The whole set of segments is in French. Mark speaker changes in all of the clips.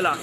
Speaker 1: Là.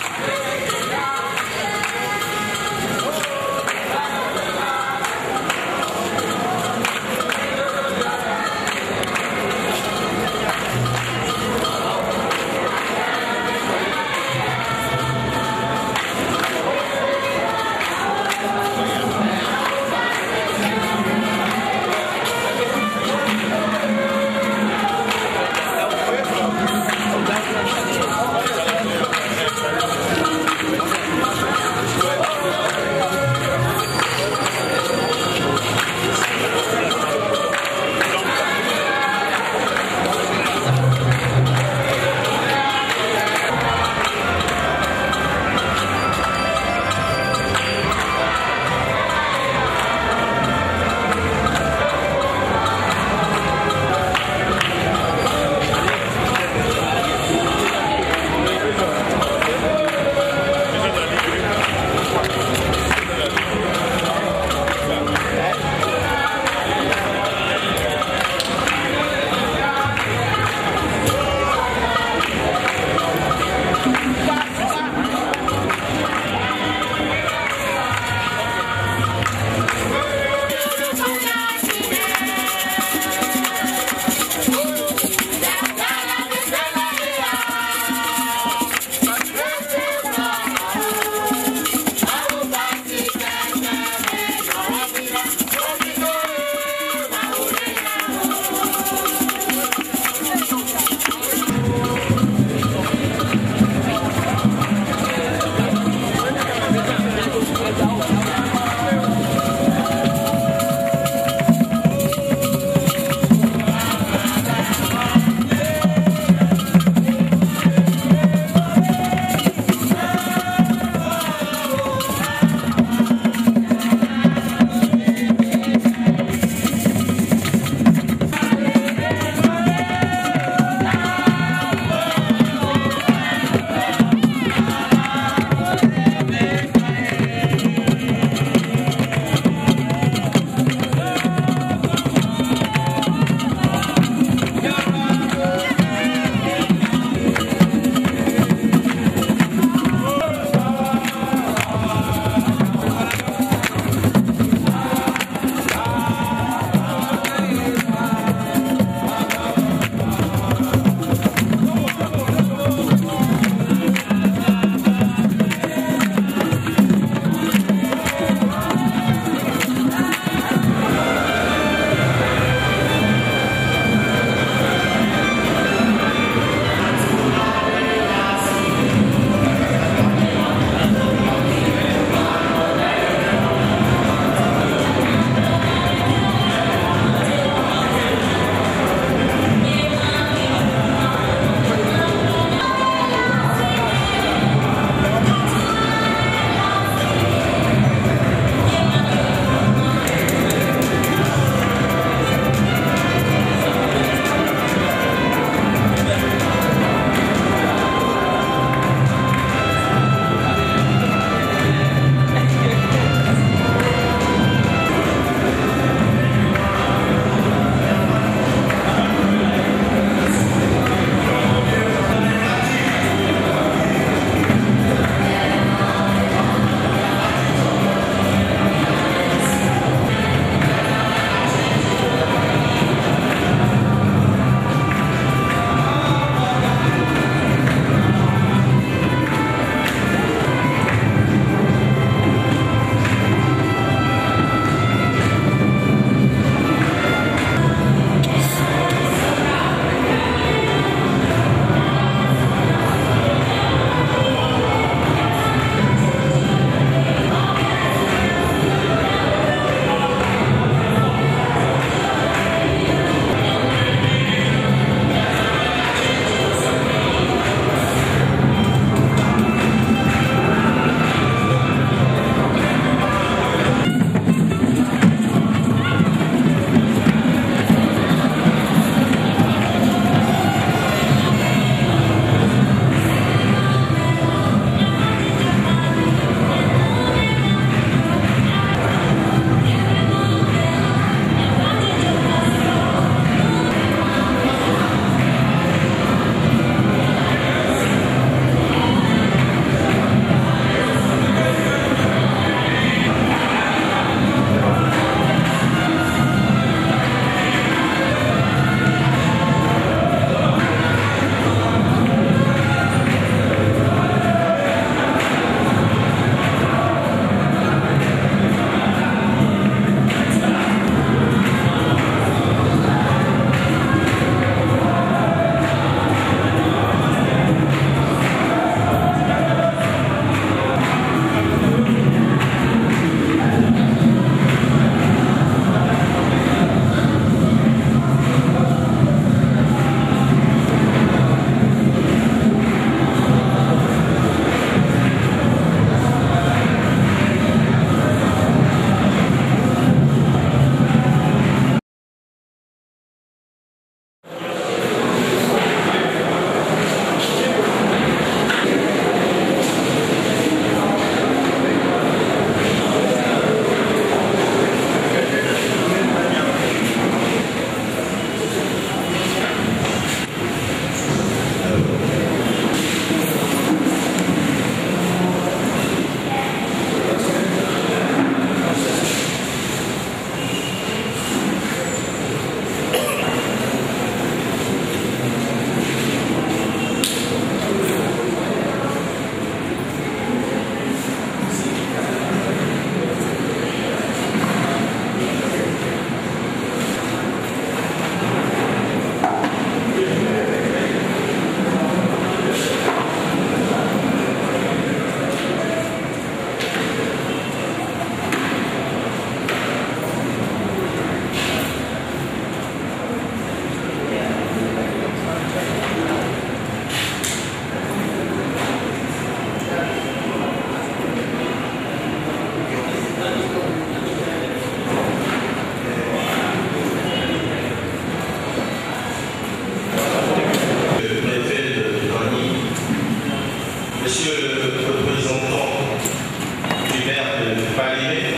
Speaker 1: Palimé,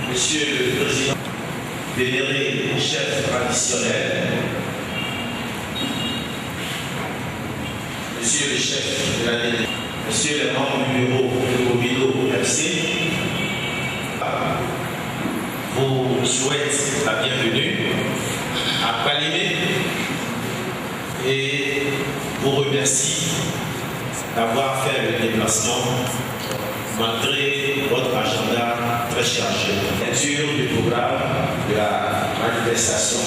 Speaker 1: Monsieur le Président, vénéré chef traditionnel, Monsieur le chef de la délégation, Monsieur le membre du bureau de Gomido FC, vous souhaite la bienvenue à Palimé et vous remercie d'avoir fait le déplacement malgré votre agenda très chargé. Lecture du programme de la manifestation.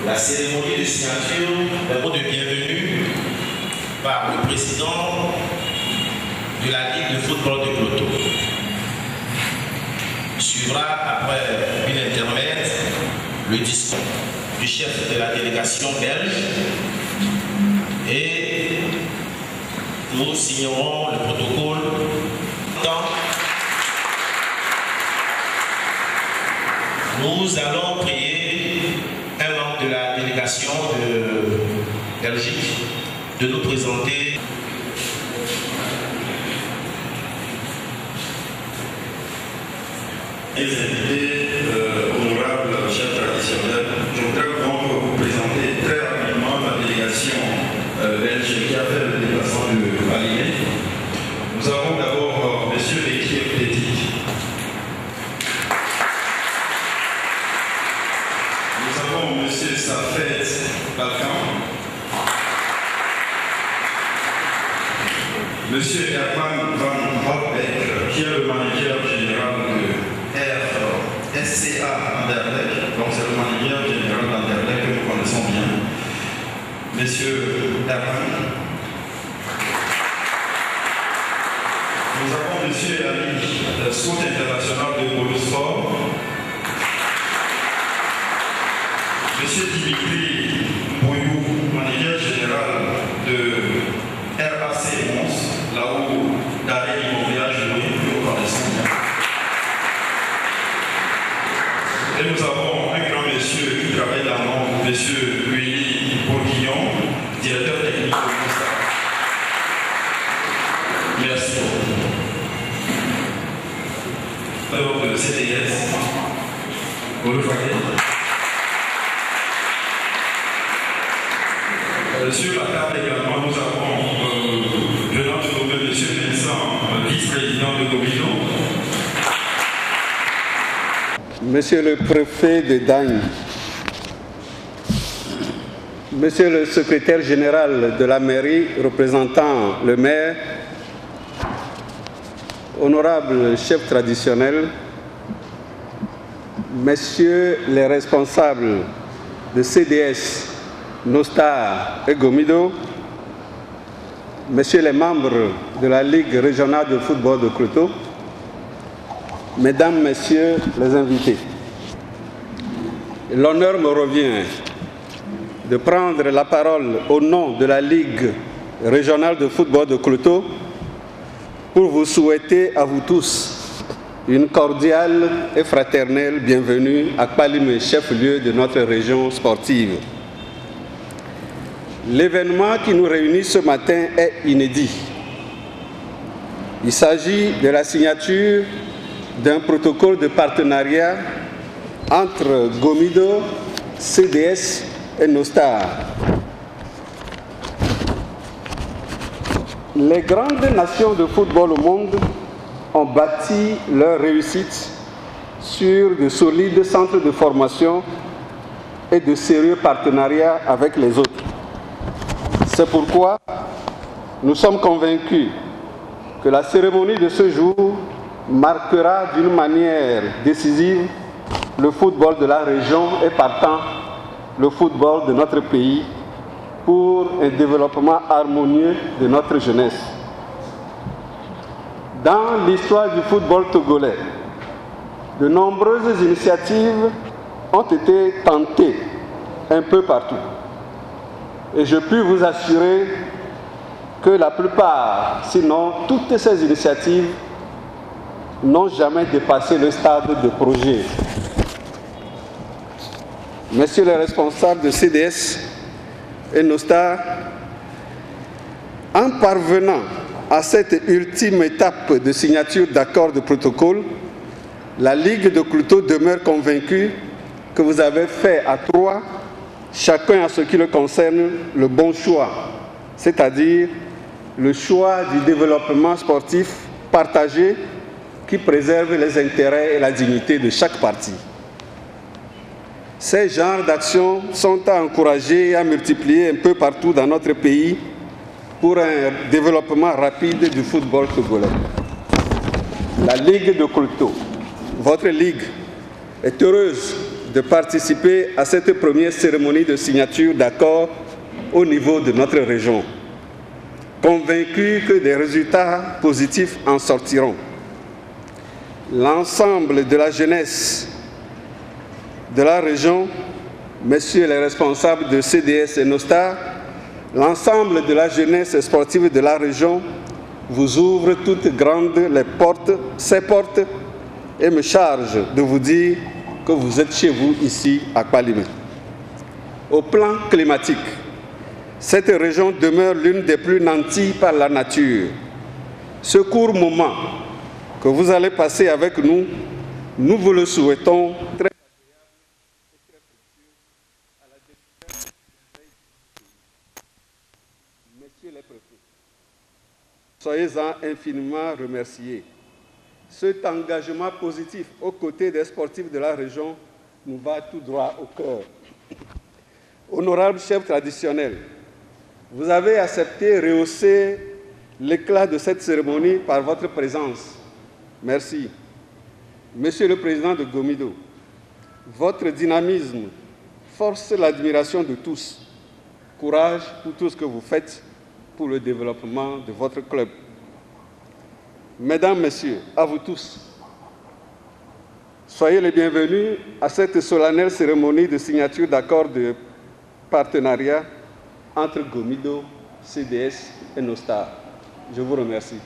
Speaker 1: La cérémonie de signature, un mot de bienvenue par le président de la Ligue de football de Cloto. Suivra après une intermède le discours du chef de la délégation belge et nous signerons le protocole. Nous allons prier un membre de la délégation de Belgique de nous présenter.
Speaker 2: Les invités, honorables chefs traditionnels, je voudrais donc vous présenter très rapidement la délégation belge qui a fait le déplacement de Palimé. Nous avons d'abord M. Bekir Petit. Nous avons M. Safet Balkan. M. Herman Van Hopbeck, qui est le manager général de SCA Anderlecht, donc c'est le manager général d'Anderlecht que nous connaissons bien. Monsieur Herman. Nous avons Monsieur Ali, scout international de Bolusport. Monsieur Dimitri Bouyou, manager général de RAC 11, là où Daré Immobilier a joué, que nous connaissons bien. Et nous avons un grand monsieur qui travaille dans le monde, M. Willy Bourguignon, directeur technique de l'UNESCO. Merci beaucoup. Alors, le CDS, vous le voyez. Sur la table également, nous avons, venant de nommer M. Vincent, vice-président de Gomido.
Speaker 3: Monsieur le préfet de Dagne, Monsieur le secrétaire général de la mairie représentant le maire, honorables chefs traditionnels, Messieurs les responsables de CDS, Nostar et Gomido, Messieurs les membres de la Ligue régionale de football de Cloto, Mesdames, Messieurs les invités, l'honneur me revient de prendre la parole au nom de la Ligue régionale de football de Cloto pour vous souhaiter à vous tous une cordiale et fraternelle bienvenue à Palimé, chef-lieu de notre région sportive. L'événement qui nous réunit ce matin est inédit. Il s'agit de la signature d'un protocole de partenariat entre Gomido, CDS et Nostar. Les grandes nations de football au monde ont bâti leur réussite sur de solides centres de formation et de sérieux partenariats avec les autres. C'est pourquoi nous sommes convaincus que la cérémonie de ce jour marquera d'une manière décisive le football de la région et partant le football de notre pays pour un développement harmonieux de notre jeunesse. Dans l'histoire du football togolais, de nombreuses initiatives ont été tentées un peu partout. Et je puis vous assurer que la plupart, sinon toutes ces initiatives, n'ont jamais dépassé le stade de projet. Messieurs les responsables de CDS et Nostar, en parvenant à cette ultime étape de signature d'accords de protocole, la Ligue de Cloutot demeure convaincue que vous avez fait à trois, chacun à ce qui le concerne, le bon choix, c'est-à-dire le choix du développement sportif partagé qui préserve les intérêts et la dignité de chaque partie. Ces genres d'actions sont à encourager et à multiplier un peu partout dans notre pays pour un développement rapide du football togolais. La Ligue de Cloutot, votre Ligue, est heureuse de participer à cette première cérémonie de signature d'accord au niveau de notre région, convaincue que des résultats positifs en sortiront. L'ensemble de la jeunesse de la région, messieurs les responsables de CDS et Nostar, l'ensemble de la jeunesse sportive de la région vous ouvre toutes grandes ses portes et me charge de vous dire que vous êtes chez vous ici à Kpalimé. Au plan climatique, cette région demeure l'une des plus nanties par la nature. Ce court moment que vous allez passer avec nous, nous vous le souhaitons très Messieurs les préfets, soyez-en infiniment remerciés. Cet engagement positif aux côtés des sportifs de la région nous va tout droit au cœur. Honorable chef traditionnel, vous avez accepté rehausser l'éclat de cette cérémonie par votre présence. Merci. Monsieur le Président de Gomido, votre dynamisme force l'admiration de tous. Courage pour tout ce que vous faites pour le développement de votre club. Mesdames, Messieurs, à vous tous, soyez les bienvenus à cette solennelle cérémonie de signature d'accord de partenariat entre Gomido, CDS et Nostar. Je vous remercie.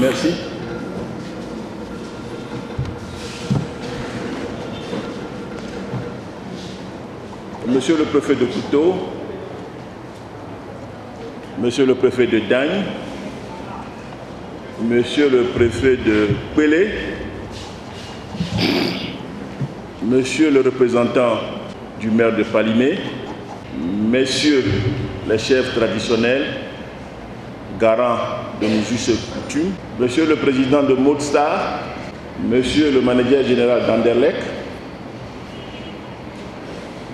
Speaker 2: Merci. Monsieur le préfet de Kouto, Monsieur le préfet de Dagne, Monsieur le préfet de Pelé, Monsieur le représentant du maire de Kpalimé, Messieurs les chefs traditionnels, garants de nos us et coutumes, Monsieur le président de Modstar, Monsieur le manager général d'Anderlecht,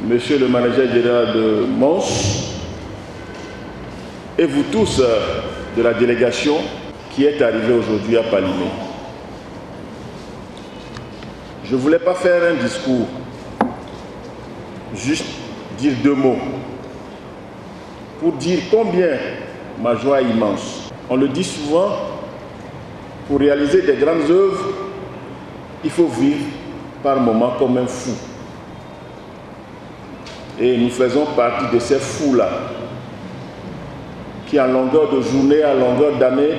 Speaker 2: Monsieur le manager général de Mons, et vous tous de la délégation qui est arrivée aujourd'hui à Kpalimé. Je ne voulais pas faire un discours, juste dire deux mots, pour dire combien ma joie est immense. On le dit souvent, pour réaliser des grandes œuvres, il faut vivre par moments comme un fou. Et nous faisons partie de ces fous-là, qui en longueur de journée, en longueur d'année,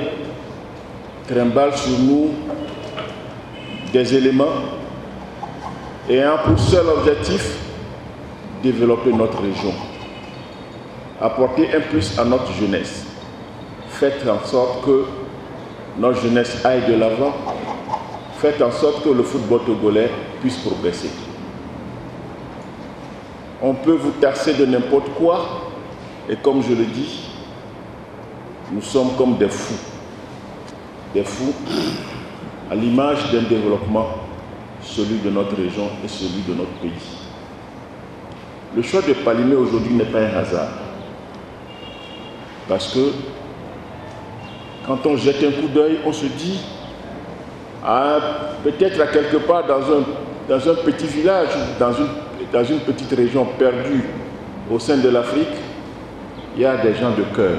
Speaker 2: trimballent sur nous des éléments
Speaker 4: ayant pour seul objectif développer notre région, apporter un plus à notre jeunesse. Faites en sorte que notre jeunesse aille de l'avant. Faites en sorte que le football togolais puisse progresser. On peut vous tasser de n'importe quoi, et comme je le dis, nous sommes comme des fous à l'image d'un développement, celui de notre région et celui de notre pays. Le choix de Palimé aujourd'hui n'est pas un hasard, parce que quand on jette un coup d'œil, on se dit, peut-être à quelque part dans un petit village, dans une petite région perdue au sein de l'Afrique, il y a des gens de cœur.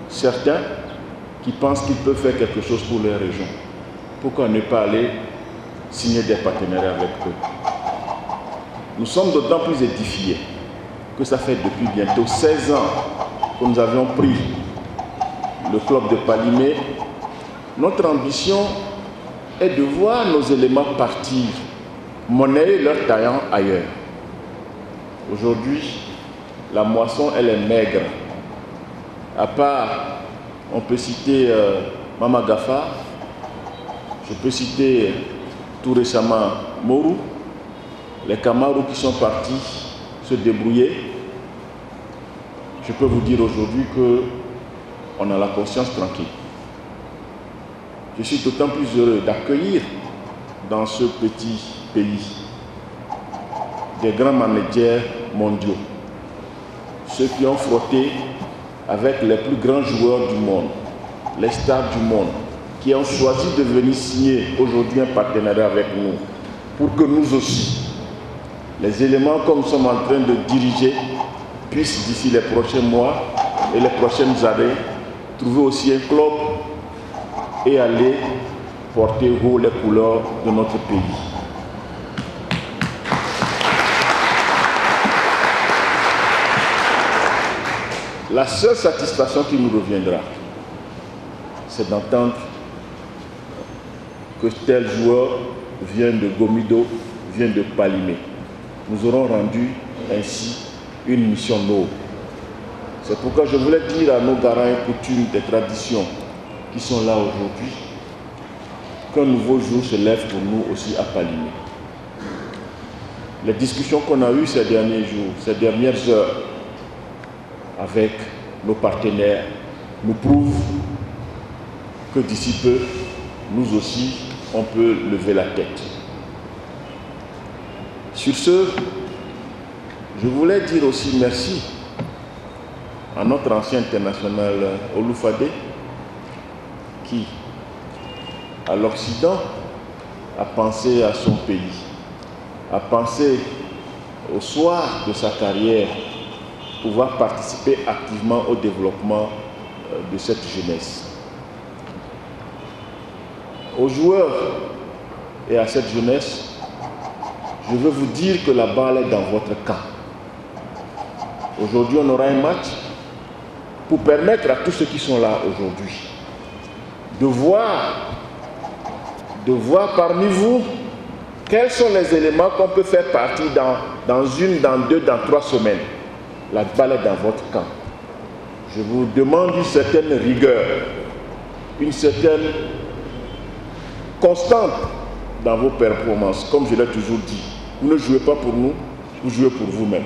Speaker 4: Certains qui pensent qu'ils peuvent faire quelque chose pour leur région. Pourquoi ne pas aller signer des partenariats avec eux? Nous sommes d'autant plus édifiés que ça fait depuis bientôt 16 ans que nous avions pris le club de Palimé. Notre ambition est de voir nos éléments partir, monnayer leur talent ailleurs. Aujourd'hui, la moisson, elle est maigre. À part, on peut citer Mama Gafa, je peux citer tout récemment Mourou, les Camarous qui sont partis se débrouiller. Je peux vous dire aujourd'hui qu'on a la conscience tranquille. Je suis d'autant plus heureux d'accueillir dans ce petit pays des grands managers mondiaux, ceux qui ont frotté avec les plus grands joueurs du monde, les stars du monde, qui ont choisi de venir signer aujourd'hui un partenariat avec nous, pour que nous aussi, les éléments que nous sommes en train de diriger, puissent d'ici les prochains mois et les prochaines années, trouver aussi un club et aller porter haut les couleurs de notre pays. La seule satisfaction qui nous reviendra, c'est d'entendre que tel joueur vient de Gomido, vient de Palimé. Nous aurons rendu ainsi une mission noble. C'est pourquoi je voulais dire à nos garants et coutumes des traditions qui sont là aujourd'hui, qu'un nouveau jour se lève pour nous aussi à Palimé. Les discussions qu'on a eues ces derniers jours, ces dernières heures, avec nos partenaires, nous prouvent que d'ici peu, nous aussi, on peut lever la tête. Sur ce, je voulais dire aussi merci à notre ancien international Oloufade, qui, à l'Occident, a pensé à son pays, a pensé au soir de sa carrière, pouvoir participer activement au développement de cette jeunesse. Aux joueurs et à cette jeunesse, je veux vous dire que la balle est dans votre camp. Aujourd'hui, on aura un match pour permettre à tous ceux qui sont là aujourd'hui de voir parmi vous quels sont les éléments qu'on peut faire partie dans une, dans deux, dans 3 semaines. La balle est dans votre camp. Je vous demande une certaine rigueur, une certaine constante dans vos performances. Comme je l'ai toujours dit, vous ne jouez pas pour nous, vous jouez pour vous-même.